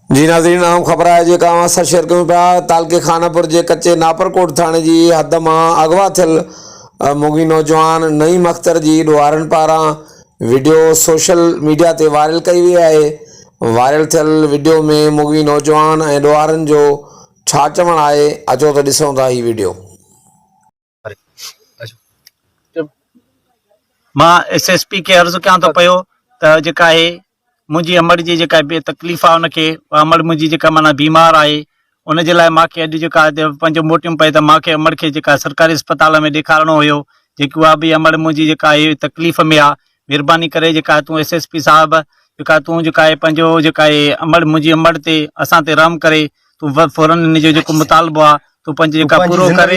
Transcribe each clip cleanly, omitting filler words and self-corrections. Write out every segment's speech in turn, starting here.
जी नाज़रीन, अहम ख़बर है जेका असां शेयर कयूं पिया। तालके खानापुर जे कच्चे नापरकोट थाणे जी हद मां अगवा थियल मुगी नौजवान नईम अख्तर जी ॾोहारनि पारां वीडियो सोशल मीडिया ते वायरल कई वई आहे। वायरल थियल वीडियो में मुगी नौजवान ऐं ॾोहारनि जो छा चवणु आहे, अचो त ॾिसूं था ही वीडियो। मां SSP के अर्ज़ु कयां थो पियो त जेका आहे मुंहिंजी अमड़ जी जेका तकलीफ़ आहे उनखे अमड़ मुंहिंजी जेका माना बीमार आहे उन जे लाइ मूंखे अॼु जेका पंहिंजो मोटियूं पए त मूंखे अमड़ खे जेका सरकारी अस्पताल में ॾेखारिणो हुयो, जेकी उहा बि अमड़ मुंहिंजी जेका आहे तकलीफ़ में आहे। महिरबानी करे जेका तूं SSP साहिबु जेका तूं जेका आहे पंहिंजो जेका आहे अमड़ मुंहिंजी अमड़ ते असां ते रहम करे तूं फौरन इन जो जेको मुतालबो आहे तूं पंहिंजो जेका पूरो करे।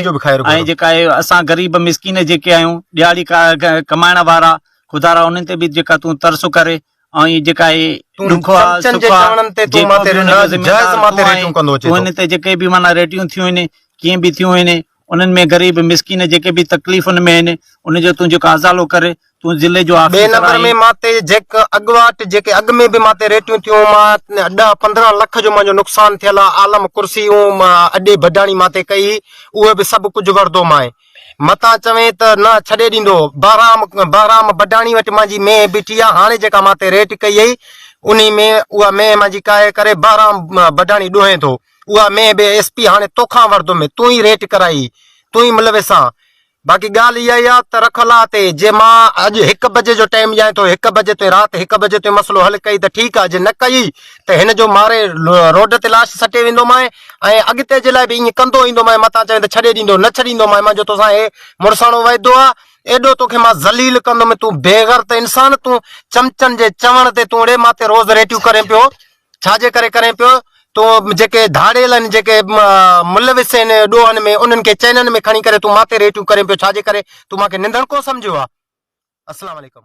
ऐं जेका आहे असां ग़रीब मिसकीन जेके आहियूं ॾियारी कमाइण वारा खुदारा उन्हनि ते बि जेका तूं तरस करे ऐं जेका आहे ते जेके बि माना रेटियूं थियूं आहिनि कीअं बि थियूं आहिनि उन्हनि में ग़रीब मिसकीन जेके बि तकलीफ़ुनि में आहिनि उनजो तूं जेको अज़ालो करे तूं ज़िले जो अॻवाट जेके अॻ में बि मां ते रेटियूं थियूं, मां 10-15 लख जो मुंहिंजो नुक़सान थियल आहे। आलम कुर्सी अॾे भडाणी मां ते कई, उहे बि सभु कुझु वरतो मां मता चवे त न छॾे ॾींदो। बहराम भडाणी वटि मुंहिंजी मेह बीठी आहे। हाणे जेका मां ते रेट कई हुई उन में उहा मेह मुंहिंजी काए करे बहराम भडाणी ॾोहे थो। उहा मेह बि SP हाणे तोखां वरतो में तूं ई रेट कराई, तूं ई मुलविस आहे। बाक़ी ॻाल्हि इहा ई आहे त रखल आहे ते जे मां अॼु 1 बजे जो टाइम ॾियां थो, 1 बजे ते राति 1 बजे ते मसलो हल कई त ठीकु आहे, जे न कई त हिन जो मारे रोड ते लाश सटे वेंदो मां ऐं अॻिते जे लाइ बि ईअं कंदो ईंदो मां। मतां चवे त छॾे ॾींदो, न छॾींदो मां। मुंहिंजो तोसां हे मुड़साणो वाइदो आहे, एॾो तोखे मां ज़लील कंदुमि। तूं बेग़ैरत इंसान, तूं चमचनि जे चवण ते तूं एॾे मां ते रोज़ रेटियूं करे पियो। छाजे करे करे पियो? तूं जेके धाड़ियल आहिनि, जेके मुलविस आहिनि ॾोहनि में, उन्हनि खे चैननि में खणी करे तूं मां ते रेटियूं करे पियो। छाजे करे? तूं मूंखे निंदड़ को सम्झो आहे? अस्सलाम वालेकुम।